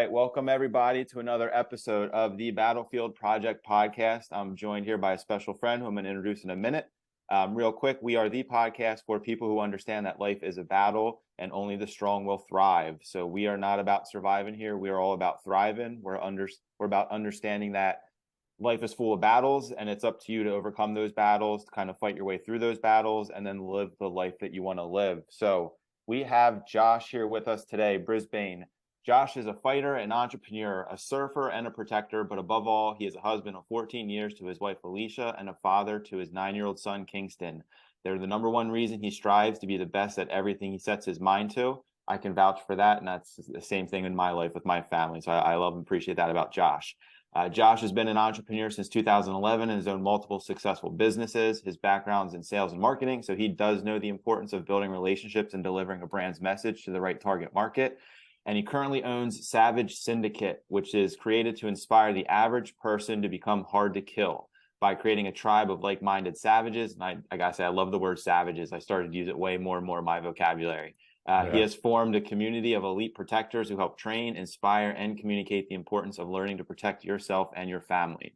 right, welcome everybody to another episode of the Battlefield Project podcast. I'm joined here by a special friend who I'm going to introduce in a minute. Real quick, we are the podcast for people who understand that life is a battle and only the strong will thrive. So we are not about surviving here. We are all about thriving. We're about understanding that life is full of battles, and it's up to you to overcome those battles, to kind of fight your way through those battles, and then live the life that you want to live. So we have Josh here with us today, Brisbane. Josh is a fighter, an entrepreneur, a surfer, and a protector, but above all, he is a husband of 14 years to his wife, Alicia, and a father to his 9-year-old son, Kingston. They're the number one reason he strives to be the best at everything he sets his mind to. I can vouch for that, and that's the same thing in my life with my family, so I love and appreciate that about Josh. Josh has been an entrepreneur since 2011 and has owned multiple successful businesses. His background is in sales and marketing, so he does know the importance of building relationships and delivering a brand's message to the right target market. And he currently owns Savage Syndicate, which is created to inspire the average person to become hard to kill by creating a tribe of like-minded savages. And I gotta say, I love the word savages. I started to use it way more and more in my vocabulary. He has formed a community of elite protectors who help train, inspire, and communicate the importance of learning to protect yourself and your family.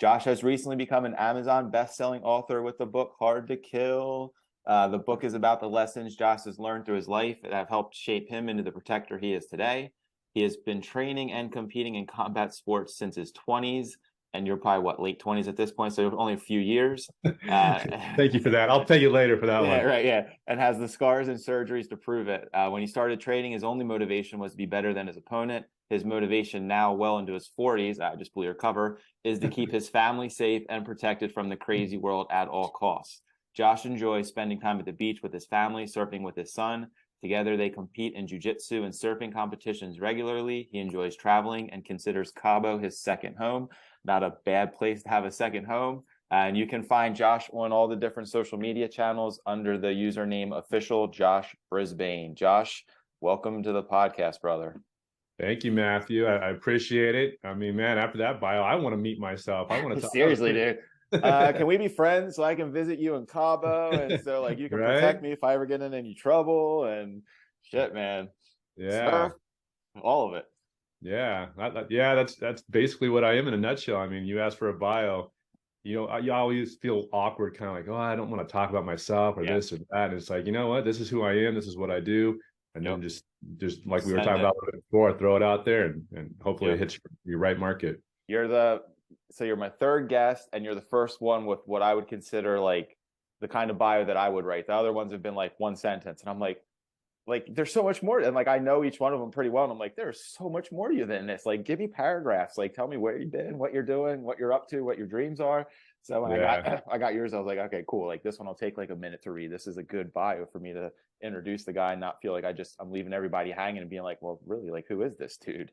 Josh has recently become an Amazon best-selling author with the book Hard to Kill. The book is about the lessons Josh has learned through his life that have helped shape him into the protector he is today. He has been training and competing in combat sports since his 20s. And you're probably, what, late 20s at this point, so only a few years. Thank you for that. I'll pay you later for that one. Yeah, right, yeah. And has the scars and surgeries to prove it. When he started training, his only motivation was to be better than his opponent. His motivation now, well into his 40s, I just blew your cover, is to keep his family safe and protected from the crazy world at all costs. Josh enjoys spending time at the beach with his family, surfing with his son. Together, they compete in jiu-jitsu and surfing competitions regularly. He enjoys traveling and considers Cabo his second home. Not a bad place to have a second home. And you can find Josh on all the different social media channels under the username official Josh Brisbane. Josh, welcome to the podcast, brother. Thank you, Matthew. I appreciate it. I mean, man, after that bio, I want to meet myself. I want to talk. Seriously, dude. Can we be friends so I can visit you in Cabo, and so like you can protect me if I ever get in any trouble and shit, man. Yeah, surf, all of it. Yeah, that's basically what I am in a nutshell. I mean, you asked for a bio. You know, you always feel awkward, kind of like, oh, I don't want to talk about myself or this or that. And it's like, you know what? This is who I am. This is what I do. And then just like we were talking about before, throw it out there and hopefully it hits your right market. So you're my third guest, and you're the first one with what I would consider like the kind of bio that I would write. The other ones have been like one sentence, and I'm like there's so much more. And like I know each one of them pretty well, and I'm like, there's so much more to you than this. Like, give me paragraphs. Like, tell me where you've been, what you're doing, what you're up to, what your dreams are. So when I got yours, I was like, okay, cool. Like this one will take like a minute to read. This is a good bio for me to introduce the guy and not feel like I'm leaving everybody hanging and being like, well, really, like who is this dude?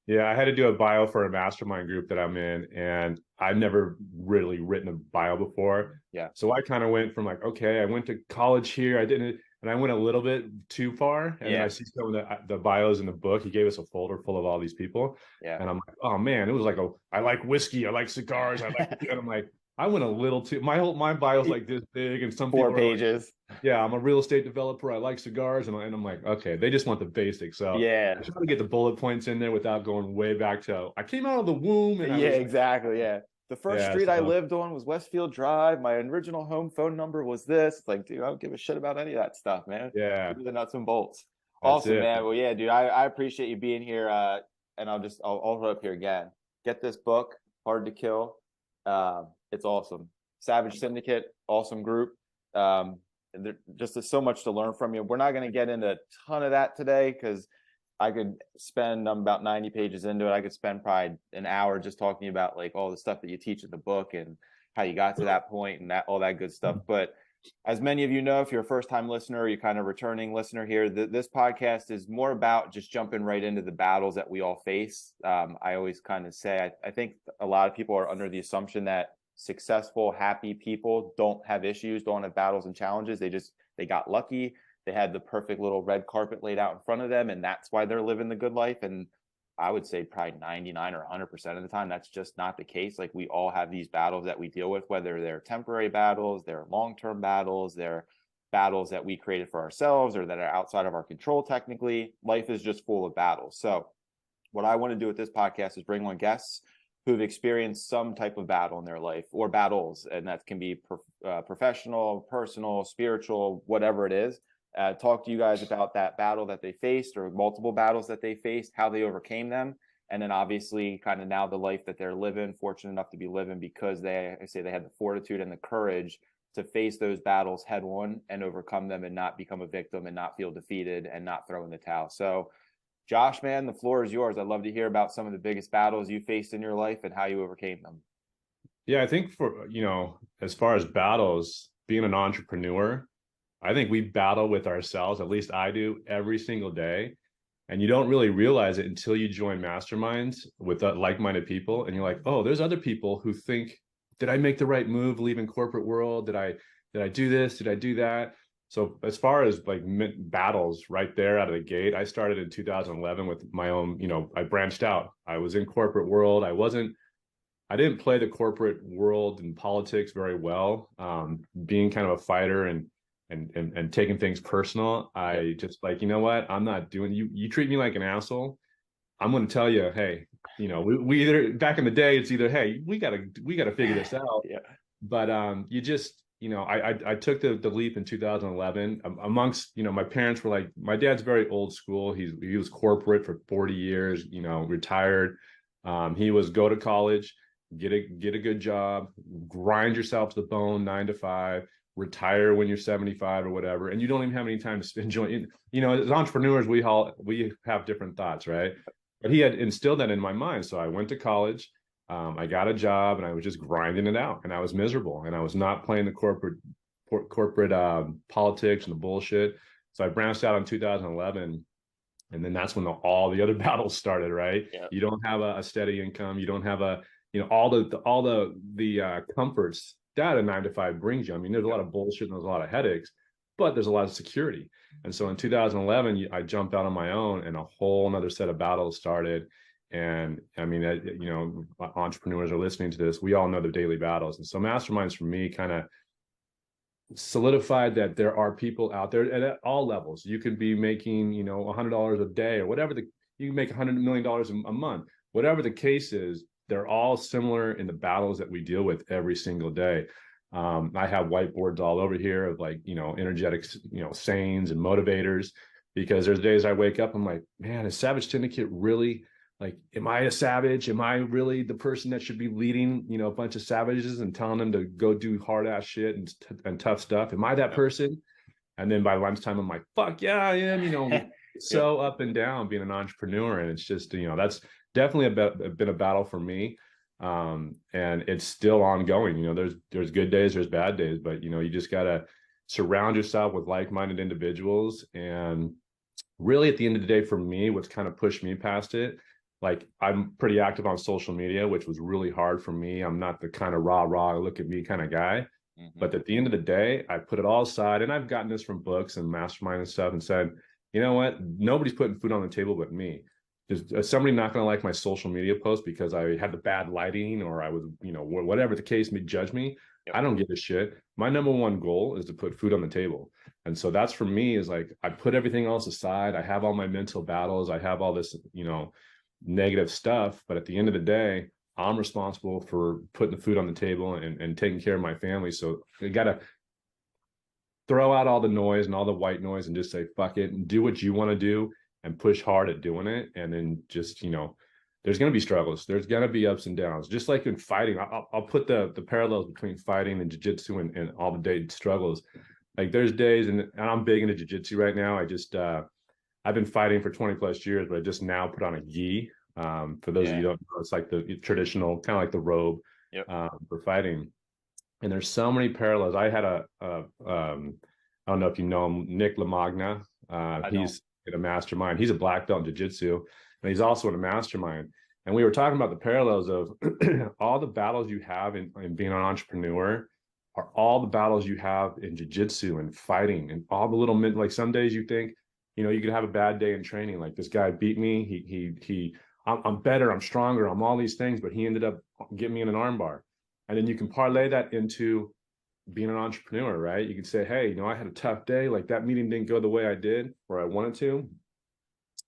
Yeah, I had to do a bio for a mastermind group that I'm in, and I've never really written a bio before. Yeah. So I kind of went from like, okay, I went to college here. I didn't, and I went a little bit too far. And then I see some of the bios in the book. He gave us a folder full of all these people. Yeah. And I'm like, oh man, it was like I like whiskey, I like cigars, and I'm like, I went a little too. My bio's like this big, and some 4 pages. Like, yeah, I'm a real estate developer. I like cigars, and I'm like, okay, they just want the basics. So yeah, I try to get the bullet points in there without going way back to I came out of the womb. And exactly. Yeah, the first street I lived on was Westfield Drive. My original home phone number was this. It's like, dude, I don't give a shit about any of that stuff, man. Yeah, the nuts and bolts. Awesome, man. Well, yeah, dude, I appreciate you being here. And I'll hold up here again. Get this book, Hard to Kill. It's awesome. Savage Syndicate, awesome group. There just is so much to learn from you. We're not going to get into a ton of that today because I could spend, I'm about 90 pages into it. I could spend probably an hour just talking about like all the stuff that you teach in the book and how you got to that point and all that good stuff. But as many of you know, if you're a first-time listener or you're kind of returning listener here, this podcast is more about just jumping right into the battles that we all face. I always kind of say, I think a lot of people are under the assumption that successful, happy people don't have issues, don't have battles and challenges. They got lucky. They had the perfect little red carpet laid out in front of them, and that's why they're living the good life. And I would say probably 99 or 100% of the time, that's just not the case. Like we all have these battles that we deal with, whether they're temporary battles, they're long-term battles, they're battles that we created for ourselves or that are outside of our control. Technically, life is just full of battles. So what I want to do with this podcast is bring on guests who've experienced some type of battle in their life or battles, and that can be professional, personal, spiritual, whatever it is. Talk to you guys about that battle that they faced or multiple battles that they faced, how they overcame them, and then obviously kind of now the life that they're living, fortunate enough to be living because they had the fortitude and the courage to face those battles head on and overcome them and not become a victim and not feel defeated and not throw in the towel. So Josh, man, the floor is yours. I'd love to hear about some of the biggest battles you faced in your life and how you overcame them. Yeah, I think for, as far as battles, being an entrepreneur, I think we battle with ourselves, at least I do, every single day. And you don't really realize it until you join masterminds with like-minded people. And you're like, oh, there's other people who think, did I make the right move leaving corporate world? Did I do this? Did I do that? So as far as like battles right there out of the gate, I started in 2011 with my own, I branched out. I was in corporate world. I didn't play the corporate world and politics very well. Being kind of a fighter and taking things personal, I just like, you know what? I'm not doing you treat me like an asshole. I'm going to tell you, hey, we either back in the day, it's either, hey, we gotta figure this out. Yeah. But you just, I took the leap in 2011 amongst, my parents were like, my dad's very old school. He was corporate for 40 years, retired. He was go to college, get a good job, grind yourself to the bone, 9 to 5, retire when you're 75 or whatever, and you don't even have any time to spend enjoying. As entrepreneurs, we have different thoughts, right? But he had instilled that in my mind. So I went to college, I got a job, and I was just grinding it out, and I was miserable, and I was not playing the corporate politics and the bullshit. So I branched out in 2011, and then that's when all the other battles started, right? Yeah. You don't have a steady income, you don't have all the comforts that a 9 to 5 brings you. I mean, there's a lot of bullshit and there's a lot of headaches, but there's a lot of security. And so in 2011, I jumped out on my own, and a whole another set of battles started. And I mean, entrepreneurs are listening to this. We all know the daily battles. And so masterminds for me kind of solidified that there are people out there at all levels. You could be making, $100 a day or whatever you can make $100 million a month, whatever the case is. They're all similar in the battles that we deal with every single day. I have whiteboards all over here of energetic, sayings and motivators, because there's days I wake up, I'm like, man, is Savage Syndicate really, am I a savage? Am I really the person that should be leading, a bunch of savages and telling them to go do hard ass shit and tough stuff? Am I that person? And then by lunchtime, I'm like, fuck yeah, I am, so up and down being an entrepreneur. And it's just, that's definitely been a battle for me. And it's still ongoing. There's good days, there's bad days, but you just got to surround yourself with like-minded individuals. And really at the end of the day, for me, what's kind of pushed me past it, I'm pretty active on social media, which was really hard for me. I'm not the kind of rah look at me kind of guy. Mm-hmm. But at the end of the day, I put it all aside, and I've gotten this from books and mastermind and stuff, and said, you know what, nobody's putting food on the table but me. Is somebody not going to like my social media post because I had the bad lighting, or I was, whatever the case may judge me? Yep. I don't give a shit. My number one goal is to put food on the table. And so that's for me is I put everything else aside. I have all my mental battles. I have all this, negative stuff. But at the end of the day, I'm responsible for putting the food on the table and taking care of my family. So I got to throw out all the noise and all the white noise and just say, fuck it, and do what you want to do and push hard at doing it. And then just, there's going to be struggles. There's going to be ups and downs, just like in fighting. I'll put the parallels between fighting and jiu-jitsu and all the day struggles. There's days, and I'm big into jiu-jitsu right now. I just, I've been fighting for 20 plus years, but I just now put on a gi. For those of you who don't know, it's like the traditional, kind of like the robe for fighting. And there's so many parallels. I had I don't know if you know him, Nick LaMagna. He's in a mastermind. He's a black belt in jiu-jitsu, and he's also in a mastermind. And we were talking about the parallels of all the battles you have in being an entrepreneur are all the battles you have in jiu-jitsu and fighting, and all the little some days you think, you could have a bad day in training. Like, this guy beat me. I'm better. I'm stronger. I'm all these things, but he ended up getting me in an armbar. And then you can parlay that into being an entrepreneur, right? You can say, hey, I had a tough day. Like, that meeting didn't go the way I did or I wanted to.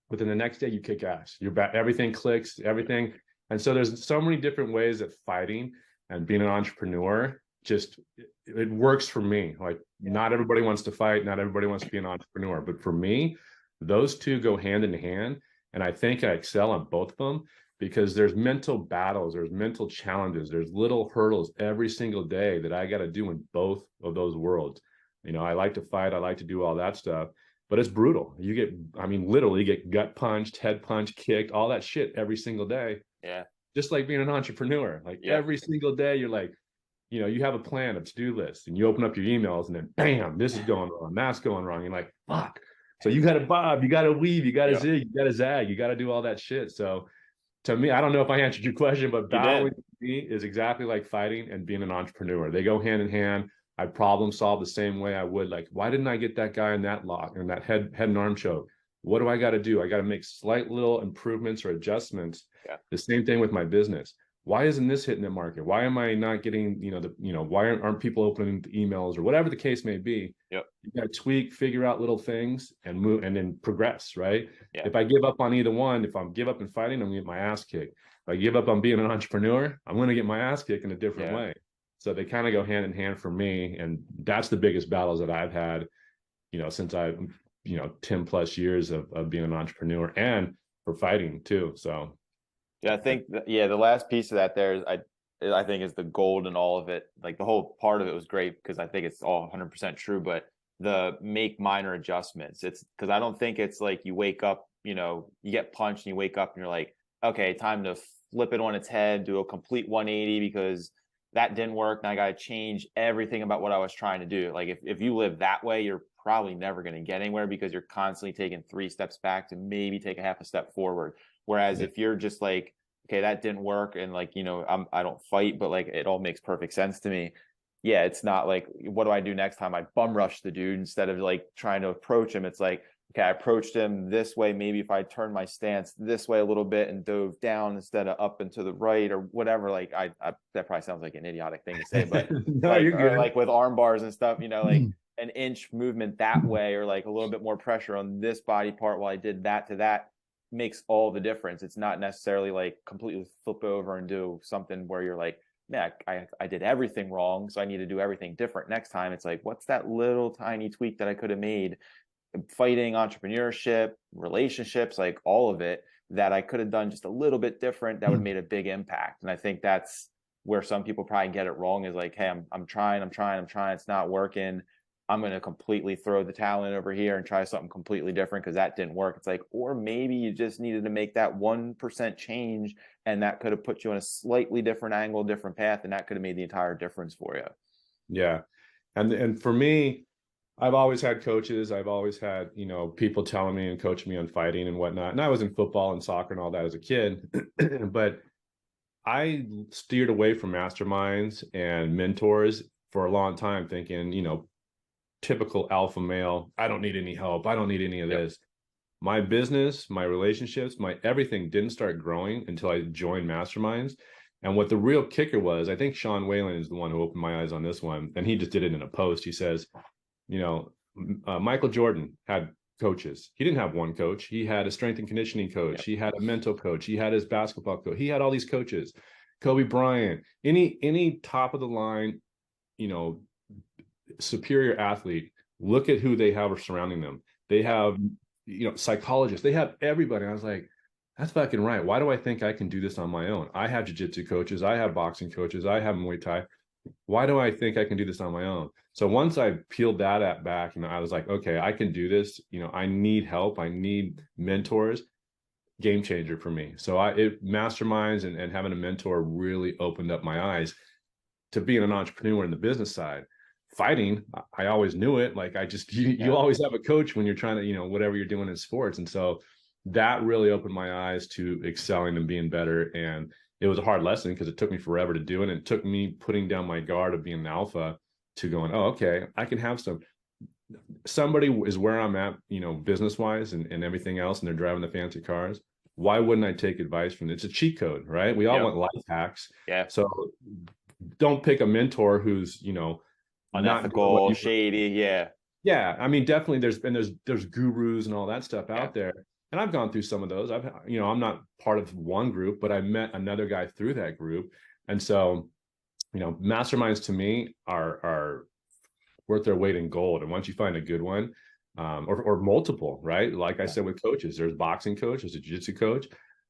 but then the next day you kick ass. You're back, everything clicks, everything. And so there's so many different ways that fighting and being an entrepreneur just it works for me. Like not everybody wants to fight, not everybody wants to be an entrepreneur, but for me, those two go hand in hand. And I think I excel on both of them because there's mental battles, there's mental challenges, there's little hurdles every single day that I got to do in both of those worlds. You know, I like to fight, I like to do all that stuff, but it's brutal. You get, I mean, literally you get gut punched, head punched, kicked, all that shit every single day. Yeah. Just like being an entrepreneur, like every single day you're like, you know, you have a plan, a to-do list, and you open up your emails and then bam, this is going wrong, that's going wrong. You're like, fuck. So you got to bob, you got to weave, you got to zig, you got to zag, you got to do all that shit. So to me, I don't know if I answered your question, but battling to me is exactly like fighting and being an entrepreneur. They go hand in hand. I problem solve the same way I would. Like, why didn't I get that guy in that lock and that head and arm choke? What do I got to do? I got to make slight little improvements or adjustments. Yeah. The same thing with my business. Why isn't this hitting the market? Why am I not getting, why aren't people opening the emails or whatever the case may be? Yep. You got to tweak, figure out little things and move and then progress, right? Yeah. If I give up on either one, if I give up in fighting, I'm gonna get my ass kicked. If I give up on being an entrepreneur, I'm going to get my ass kicked in a different way. So they kind of go hand in hand for me. And that's the biggest battles that I've had, since I've, 10 plus years of being an entrepreneur and for fighting too. So yeah, I think the last piece of that there is I think is the gold in all of it. Like the whole part of it was great because I think it's all 100% true, but the make minor adjustments. It's because I don't think it's like you wake up, you get punched and you wake up and you're like, okay, time to flip it on its head, do a complete 180 because that didn't work. And I got to change everything about what I was trying to do. Like if you live that way, you're probably never going to get anywhere because you're constantly taking 3 steps back to maybe take a half a step forward. Whereas if you're just like, okay, that didn't work. And like, I don't fight, but like, it all makes perfect sense to me. Yeah. It's not like, what do I do next time? I bum rush the dude instead of like trying to approach him. It's like, okay, I approached him this way. Maybe if I turn my stance this way a little bit and dove down instead of up and to the right or whatever, like that probably sounds like an idiotic thing to say, but no, like, you're good. or like with arm bars and stuff, like an inch movement that way, or like a little bit more pressure on this body part while I did that to that makes all the difference. It's not necessarily like completely flip over and do something where you're like, yeah, I did everything wrong, so I need to do everything different next time. It's like, what's that little tiny tweak that I could have made? Fighting, entrepreneurship, relationships, like all of it that I could have done just a little bit different that would have made a big impact. And I think that's where some people probably get it wrong is like, hey, I'm trying, it's not working. I'm going to completely throw the towel in over here and try something completely different because that didn't work. It's like, or maybe you just needed to make that 1% change and that could have put you on a slightly different angle, different path, and that could have made the entire difference for you. Yeah. And for me, I've always had coaches. I've always had, people telling me and coaching me on fighting and whatnot. And I was in football and soccer and all that as a kid, but I steered away from masterminds and mentors for a long time thinking, typical alpha male, I don't need any help. I don't need any of this. My business, my relationships, my everything didn't start growing until I joined masterminds. And what the real kicker was, I think Sean Whalen is the one who opened my eyes on this one. And he just did it in a post. He says, Michael Jordan had coaches. He didn't have one coach. He had a strength and conditioning coach. He had a mental coach. He had his basketball coach. He had all these coaches. Kobe Bryant, any top of the line, superior athlete, look at who they have surrounding them. They have, psychologists. They have everybody. I was like, that's fucking right. Why do I think I can do this on my own? I have jiu-jitsu coaches. I have boxing coaches. I have Muay Thai. Why do I think I can do this on my own? So once I peeled that back, I was like, okay, I can do this. I need help. I need mentors. Game changer for me. So masterminds and having a mentor really opened up my eyes to being an entrepreneur in the business side. Fighting, I always knew it. Like you always have a coach when you're trying to, whatever you're doing in sports. And so that really opened my eyes to excelling and being better. And it was a hard lesson because it took me forever to do it. And it took me putting down my guard of being an alpha to going, oh, okay, I can have somebody is where I'm at, business wise and everything else. And they're driving the fancy cars. Why wouldn't I take advice from it? It's a cheat code, right? We all want life hacks. Yeah. So don't pick a mentor who's, unethical, shady. Yeah. Yeah. I mean, definitely there's gurus and all that stuff out there. And I've gone through some of those. I'm not part of one group, but I met another guy through that group. And so, masterminds to me are worth their weight in gold. And once you find a good one, or multiple, right? Like I said, with coaches, there's boxing coach, there's a jiu-jitsu coach.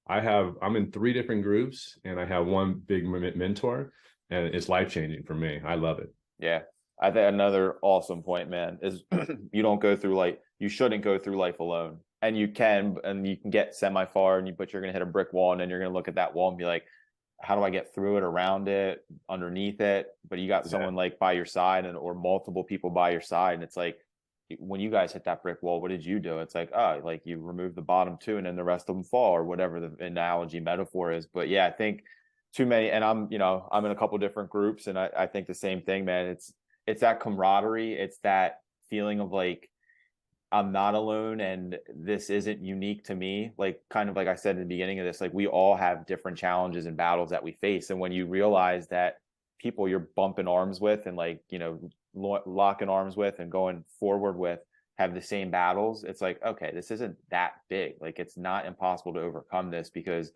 I'm in 3 different groups, and I have one big mentor, and it's life-changing for me. I love it. Yeah. I think another awesome point, man, is you shouldn't go through life alone. And you can get semi-far, but you're going to hit a brick wall, and then you're going to look at that wall and be like, how do I get through it, around it, underneath it? But you got someone like by your side, or multiple people by your side. And it's like, when you guys hit that brick wall, what did you do? It's like, oh, like you remove the bottom 2 and then the rest of them fall, or whatever the analogy metaphor is. But yeah, I think too many, and I'm in a couple different groups, and I think the same thing, man. It's that camaraderie. It's that feeling of like, I'm not alone, and this isn't unique to me. Like, kind of like I said in the beginning of this, like, we all have different challenges and battles that we face. And when you realize that people you're bumping arms with and like, locking arms with and going forward with have the same battles, it's like, okay, this isn't that big. Like, it's not impossible to overcome this, because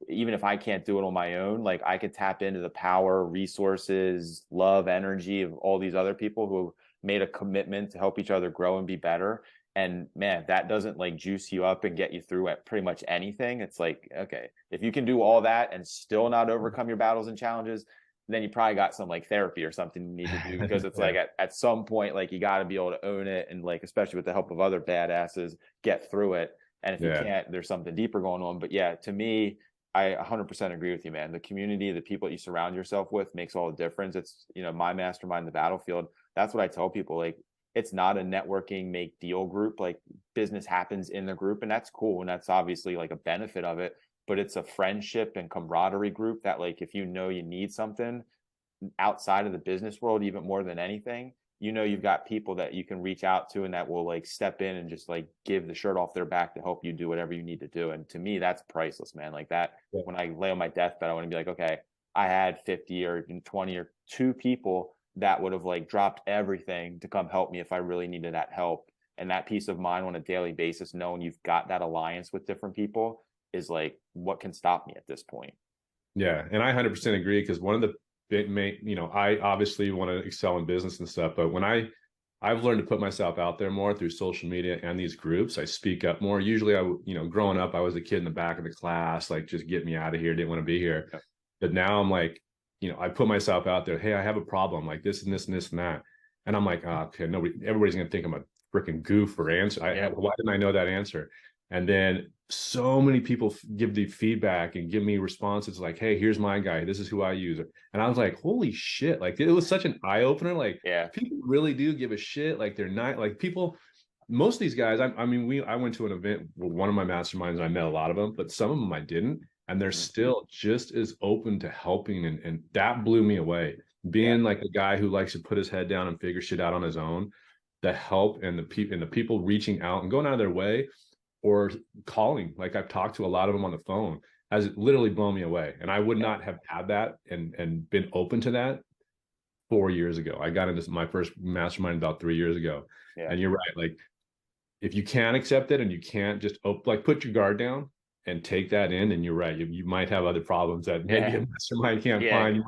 even if I can't do it on my own, like, I could tap into the power, resources, love, energy of all these other people who made a commitment to help each other grow and be better. And man, that doesn't like juice you up and get you through at pretty much anything. It's like, okay, if you can do all that and still not overcome your battles and challenges, then you probably got some like therapy or something you need to do, because it's like at some point, like, you got to be able to own it, and like, especially with the help of other badasses, get through it. And if you can't, there's something deeper going on. But yeah, to me, I 100% agree with you, man. The community, the people that you surround yourself with makes all the difference. It's, my mastermind, the battlefield. That's what I tell people. Like, it's not a networking make deal group. Like, business happens in the group, and that's cool. And that's obviously like a benefit of it, but it's a friendship and camaraderie group that, like, if you need something outside of the business world, even more than anything, you've got people that you can reach out to, and that will like step in and just like give the shirt off their back to help you do whatever you need to do. And to me, that's priceless, man. Like that, when I lay on my deathbed, I want to be like, okay, I had 50 or even 20 or 2 people that would have like dropped everything to come help me if I really needed that help. And that peace of mind on a daily basis, knowing you've got that alliance with different people, is like, what can stop me at this point? Yeah. And I 100% agree, because one of the I obviously want to excel in business and stuff, but when I've learned to put myself out there more through social media and these groups, I speak up more. Usually growing up, I was the kid in the back of the class, like, just get me out of here, didn't want to be here. Yeah. But now I'm like, I put myself out there. Hey, I have a problem like this and this and this and that. And I'm like, oh, okay, everybody's going to think I'm a freaking goof for answer. Why didn't I know that answer? And then so many people give the feedback and give me responses like, hey, here's my guy. This is who I use. And I was like, holy shit. Like, it was such an eye opener. Like, people really do give a shit. Like, they're not like people. Most of these guys, I went to an event with one of my masterminds, and I met a lot of them, but some of them I didn't. And they're still just as open to helping. And that blew me away. Being like a guy who likes to put his head down and figure shit out on his own, the help and the people reaching out and going out of their way, or calling, like, I've talked to a lot of them on the phone, has literally blown me away. And I would not have had that and been open to that 4 years ago. I got into my first mastermind about 3 years ago. And you're right. Like, if you can't accept it and you can't just put your guard down and take that in, and you're right, you might have other problems that maybe a mastermind can't find.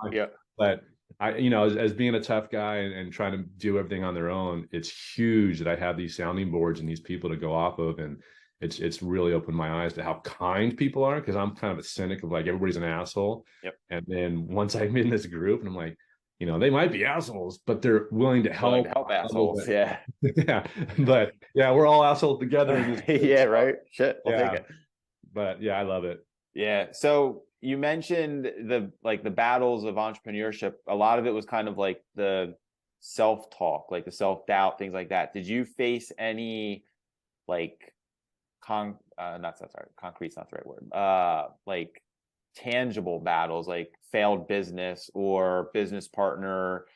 But I, as being a tough guy and trying to do everything on their own, it's huge that I have these sounding boards and these people to go off of. And it's really opened my eyes to how kind people are, because I'm kind of a cynic of like, everybody's an asshole. And then once I'm in this group, and I'm like, they might be assholes, but they're willing to help. Assholes. Yeah. But we're all assholes together in this. Right. Shit. I'll take it. But I love it. Yeah. So you mentioned the battles of entrepreneurship. A lot of it was kind of like the self-talk, like the self-doubt, things like that. Did you face any like concrete's not the right word. Like tangible battles, like failed business or business partner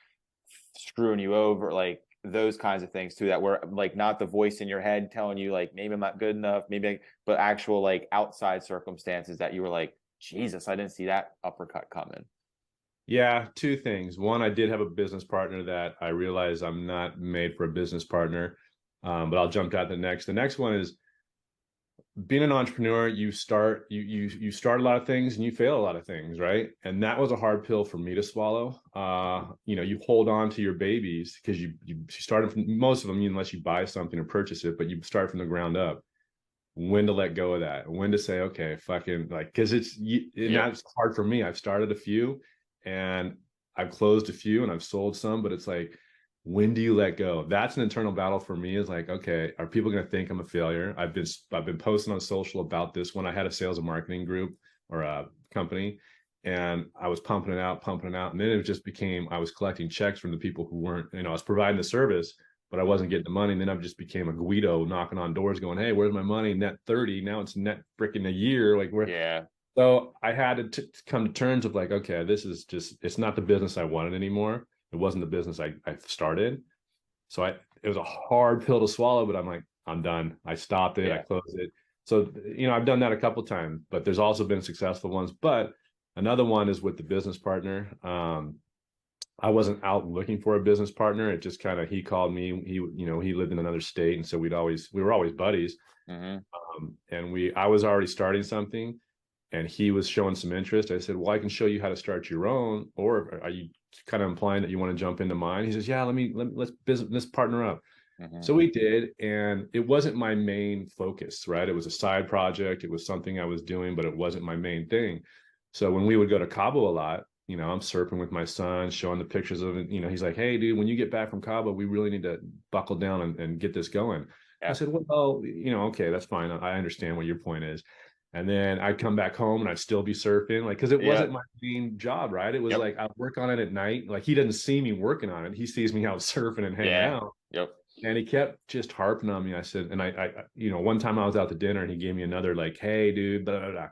screwing you over, like those kinds of things too, that were like not the voice in your head telling you like, maybe I'm not good enough, but actual like outside circumstances that you were like, Jesus, I didn't see that uppercut coming? Yeah, 2 things. One, I did have a business partner that I realized I'm not made for a business partner, but I'll jump to the next. The next one is, being an entrepreneur, you start a lot of things and you fail a lot of things, right? And that was a hard pill for me to swallow. You hold on to your babies because you started from most of them, unless you buy something or purchase it, but you start from the ground up. When to let go of that, when to say, okay, fucking, like, because and that's hard for me. I've started a few and I've closed a few and I've sold some, but it's like, when do you let go? That's an internal battle for me. Is like, okay, are people going to think I'm a failure? I've been posting on social about this when I had a sales and marketing group or a company, and I was pumping it out, and then it just became, I was collecting checks from the people who weren't, I was providing the service, but I wasn't getting the money. And then I just became a Guido knocking on doors going, hey, where's my money? Net 30. Now it's net freaking a year. Like, where? Yeah. So I had to come to terms with like, okay, this is just, it's not the business I wanted anymore. It wasn't the business I started. So it was a hard pill to swallow, but I'm like, I'm done. I stopped it. I closed it. So, I've done that a couple of times, but there's also been successful ones. But another one is with the business partner. I wasn't out looking for a business partner. It just kind of, he called me. He lived in another state, and so we were always buddies. Mm-hmm. I was already starting something, and he was showing some interest. I said, well, I can show you how to start your own, or are you kind of implying that you want to jump into mine? He says, yeah, let's partner up. Mm-hmm. So we did, and it wasn't my main focus, right? It was a side project. It was something I was doing, but it wasn't my main thing. So when we would go to Cabo a lot, I'm surfing with my son, showing the pictures of it. He's like, hey, dude, when you get back from Cabo, we really need to buckle down and get this going. I said, well, okay, that's fine. I understand what your point is. And then I'd come back home and I'd still be surfing, like, because it wasn't my main job, right? It was like I'd work on it at night. Like, he doesn't see me working on it. He sees me out surfing and hanging out. Yep. And he kept just harping on me. I said, and I one time I was out to dinner and he gave me another, like, hey, dude, blah, blah, blah.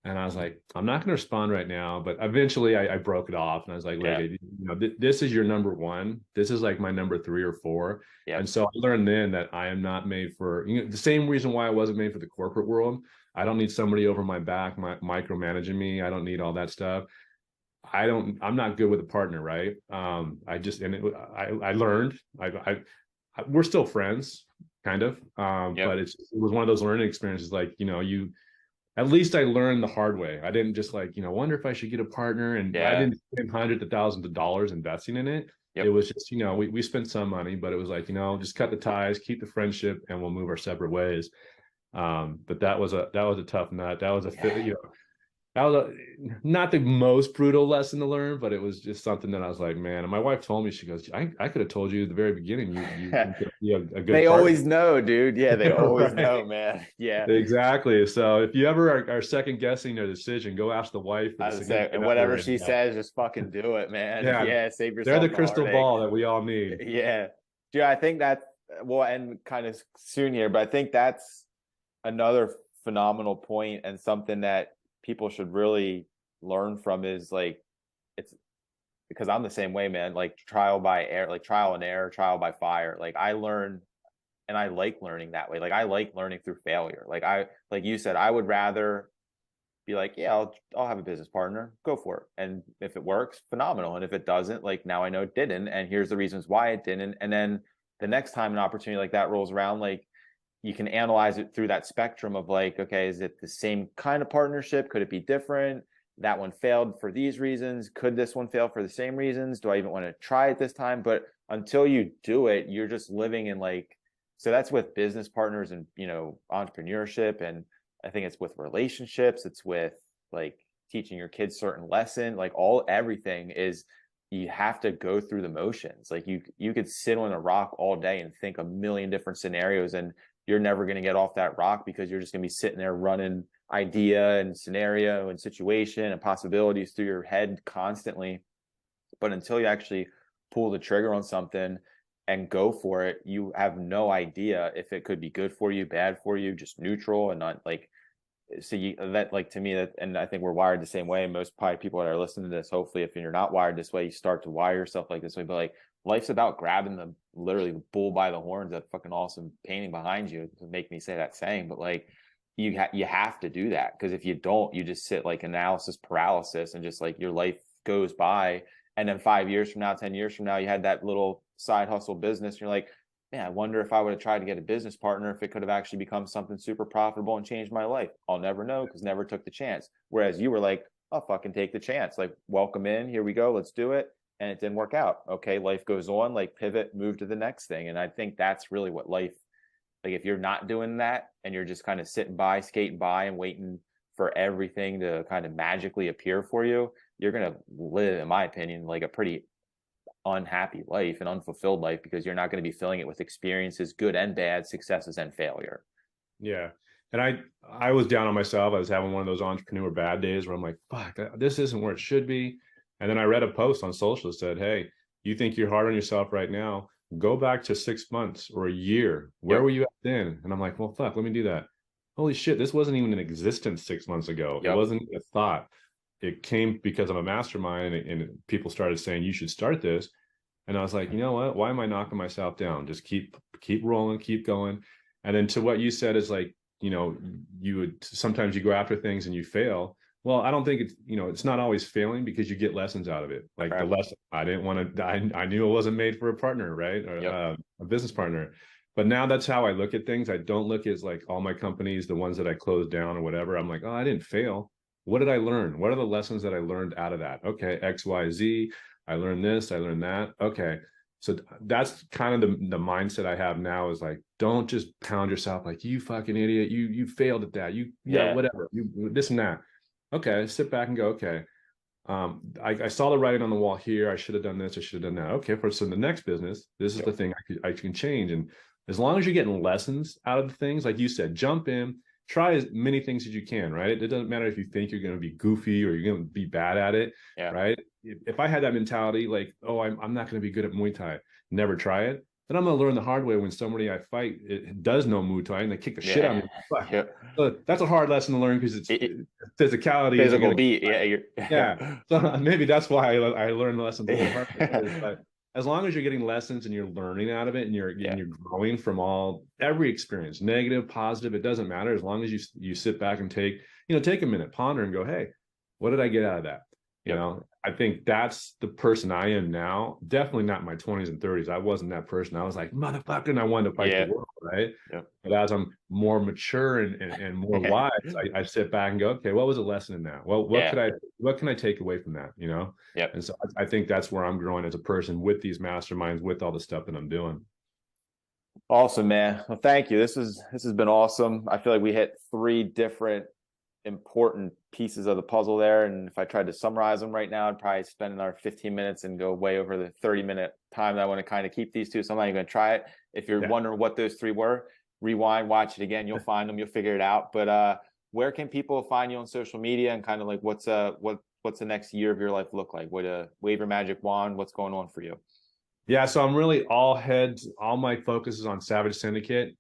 And I was like, I'm not going to respond right now. But eventually I broke it off. And I was like, look, this is your number one. This is like my number 3 or 4. And so I learned then that I am not made for, the same reason why I wasn't made for the corporate world. I don't need somebody over my back, micromanaging me. I don't need all that stuff. I'm not good with a partner, right? I learned, we're still friends, kind of. But it was one of those learning experiences, like, at least I learned the hard way. I didn't just like, wonder if I should get a partner. And I didn't spend hundreds of thousands of dollars investing in it. It was just, we spent some money, but it was like, just cut the ties, keep the friendship, and we'll move our separate ways. But that was a tough nut. That was that was not the most brutal lesson to learn, but it was just something that I was like, man. And my wife told me, she goes, I could have told you at the very beginning, you could be a good They partner. always know, dude. Yeah, they always Right. know, man. Yeah, exactly. So if you ever are second guessing their decision, go ask the wife or and whatever she says, just fucking do it, man. Yeah, Save yourself. they're the crystal heartache. ball that we all need. Yeah, dude. I think that we'll end kind of soon here, but I think that's another phenomenal point and something that people should really learn from is like, it's because I'm the same way, man. Like trial by error, like trial and error, trial by fire. Like I learn, and I like learning that way. Like I like learning through failure. Like you said, I would rather be like, yeah, I'll have a business partner, go for it. And if it works, phenomenal. And if it doesn't, like now I know it didn't, and here's the reasons why it didn't. And then the next time an opportunity like that rolls around, like you can analyze it through that spectrum of like, okay, is it the same kind of partnership? Could it be different? That one failed for these reasons. Could this one fail for the same reasons? Do I even want to try it this time? But until you do it, you're just living in like, so that's with business partners and, entrepreneurship. And I think it's with relationships. It's with like teaching your kids certain lesson, like everything is, you have to go through the motions. Like you could sit on a rock all day and think a million different scenarios, and you're never going to get off that rock because you're just going to be sitting there running idea and scenario and situation and possibilities through your head constantly. But until you actually pull the trigger on something and go for it, you have no idea if it could be good for you, bad for you, just neutral, and not like, so that, like, to me, that, and I think we're wired the same way. Most probably people that are listening to this, hopefully if you're not wired this way, you start to wire yourself like this way. But like, life's about grabbing literally the bull by the horns. That fucking awesome painting behind you to make me say that saying, but like you have to do that, because if you don't, you just sit like analysis paralysis, and just like your life goes by, and then 5 years from now, 10 years from now, you had that little side hustle business, you're like, man, I wonder if I would have tried to get a business partner, if it could have actually become something super profitable and changed my life. I'll never know because never took the chance. Whereas you were like, I'll fucking take the chance. Like, welcome in, here we go, let's do it. And it didn't work out. Okay, life goes on, like pivot, move to the next thing. And I think that's really what life, like if you're not doing that and you're just kind of sitting by, skating by and waiting for everything to kind of magically appear for you, you're going to live, in my opinion, like a pretty unhappy life, an unfulfilled life, because you're not going to be filling it with experiences, good and bad, successes and failure. Yeah. And I was down on myself. I was having one of those entrepreneur bad days where I'm like, fuck, this isn't where it should be. And then I read a post on social that said, hey, you think you're hard on yourself right now? Go back to 6 months or a year. Where were you at then? And I'm like, well, fuck, let me do that. Holy shit, this wasn't even in existence 6 months ago. It wasn't a thought. It came because of a mastermind, and people started saying, you should start this. And I was like, you know what? Why am I knocking myself down? Just keep rolling, keep going. And then to what you said is like, you would sometimes you go after things and you fail. Well, I don't think it's, it's not always failing because you get lessons out of it. Like the lesson, I didn't want to, I knew it wasn't made for a partner, right? Or a business partner. But now that's how I look at things. I don't look as like all my companies, the ones that I closed down or whatever. I'm like, oh, I didn't fail. What did I learn? What are the lessons that I learned out of that? Okay, X, Y, Z. I learned this, I learned that. Okay. So that's kind of the mindset I have now, is like, don't just pound yourself like, you fucking idiot, you failed at that, whatever, you this and that. Okay, sit back and go, okay, I saw the writing on the wall here, I should have done this, I should have done that. Okay, so the next business, this is the thing I can change. And as long as you're getting lessons out of the things, like you said, jump in, try as many things as you can, right? It doesn't matter if you think you're going to be goofy or you're going to be bad at it, right? If I had that mentality, like, oh, I'm not going to be good at Muay Thai, never try it, then I'm going to learn the hard way when somebody I fight it does know Muay Thai and they kick the shit out of me. So that's a hard lesson to learn because it's physicality. Physical beat. Yeah. So maybe that's why I learned the lesson the hard way. But as long as you're getting lessons and you're learning out of it and you're growing from every experience, negative, positive, it doesn't matter. As long as you sit back and take a minute, ponder and go, hey, what did I get out of that? You know, I think that's the person I am now. Definitely not in my 20s and 30s. I wasn't that person. I was like, motherfucker, and I wanted to fight the world, right? But as I'm more mature and more wise, I sit back and go, okay, what was a lesson in that? Well, what can I take away from that? And so I think that's where I'm growing as a person with these masterminds, with all the stuff that I'm doing. Awesome, man. Well, thank you. This has been awesome. I feel like we hit 3 different important pieces of the puzzle there, and if I tried to summarize them right now, I'd probably spend another 15 minutes and go way over the 30-minute time that I want to kind of keep these to. So I'm not even going to try it. If you're wondering what those 3 were, rewind, watch it again, you'll find them, you'll figure it out. But where can people find you on social media, and kind of like what's the next year of your life look like? Wave your magic wand, what's going on for you? Yeah, so I'm really all my focus is on Savage Syndicate.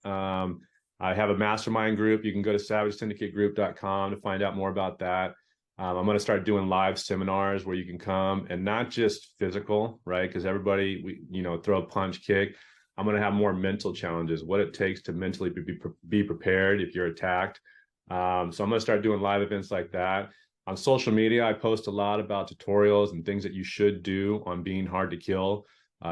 I have a mastermind group. You can go to savagesyndicate.com to find out more about that. I'm going to start doing live seminars where you can come, and not just physical, right? Because everybody, throw a punch, kick. I'm going to have more mental challenges, what it takes to mentally be prepared if you're attacked. So I'm going to start doing live events like that. On social media, I post a lot about tutorials and things that you should do on being hard to kill.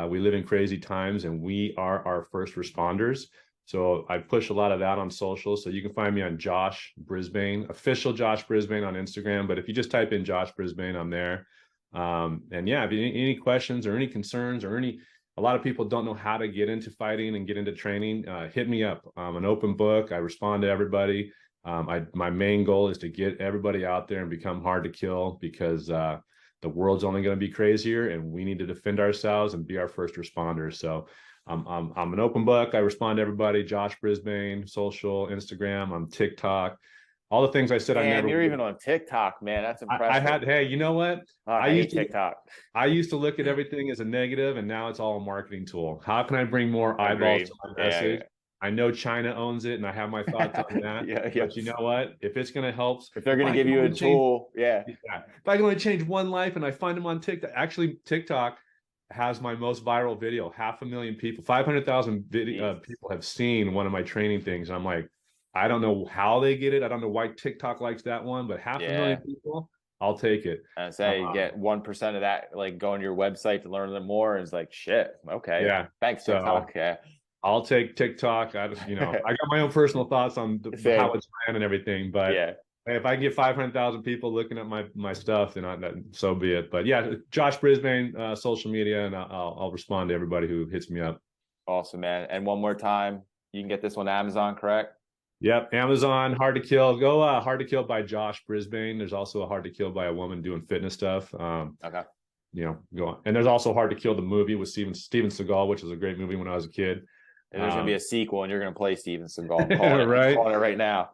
We live in crazy times, and we are our first responders. So I push a lot of that on social. So you can find me on Josh Brisbane, official Josh Brisbane on Instagram. But if you just type in Josh Brisbane, I'm there. And yeah, if you any questions or any concerns or a lot of people don't know how to get into fighting and get into training, hit me up. I'm an open book. I respond to everybody. My main goal is to get everybody out there and become hard to kill, because the world's only going to be crazier, and we need to defend ourselves and be our first responders. So I'm an open book. I respond to everybody. Josh Brisbane, social, Instagram, I'm TikTok, all the things I said. You're even on TikTok, man. That's impressive. Hey, you know what? I hate TikTok. I used to look at everything as a negative, and now it's all a marketing tool. How can I bring more eyeballs to my message? I know China owns it, and I have my thoughts on that. But you know what? If it's going to help, if they're going to give you a tool, if I can only change one life and I find them on TikTok, actually TikTok has my most viral video. 500,000 people, 500,000 people have seen one of my training things. And I'm like, I don't know how they get it. I don't know why TikTok likes that one, but 500,000 people, I'll take it. I say you get 1% of that, like going to your website to learn them more, is like, shit. Okay. Yeah. Thanks, TikTok. I'll take TikTok. I just, I got my own personal thoughts on Same. how it's ran and everything, but Yeah. if I can get 500,000 people looking at my stuff, then so be it. But yeah, Josh Brisbane, social media, and I'll respond to everybody who hits me up. Awesome, man. And one more time, you can get this on Amazon, correct? Yep, Amazon, Hard to Kill. Go Hard to Kill by Josh Brisbane. There's also a Hard to Kill by a woman doing fitness stuff. Okay. Go on. And there's also Hard to Kill, the movie with Steven Seagal, which was a great movie when I was a kid. And there's gonna be a sequel, and you're gonna play Steven Seagal. I'm calling right? I'm calling it right now.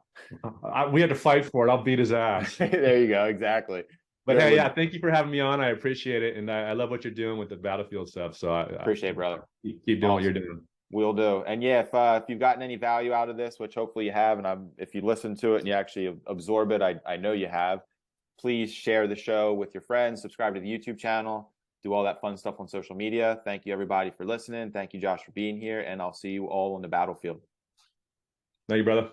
We had to fight for it. I'll beat his ass. There you go. Exactly. But hey, yeah, thank you for having me on. I appreciate it, and I love what you're doing with the Battlefield stuff. So I appreciate it, brother. Keep doing what you're doing. We'll do. And yeah, if you've gotten any value out of this, which hopefully you have, and if you listen to it and you actually absorb it, I know you have, please share the show with your friends, subscribe to the YouTube channel, do all that fun stuff on social media. Thank you, everybody, for listening. Thank you, Josh, for being here, and I'll see you all on the battlefield. Thank you, brother.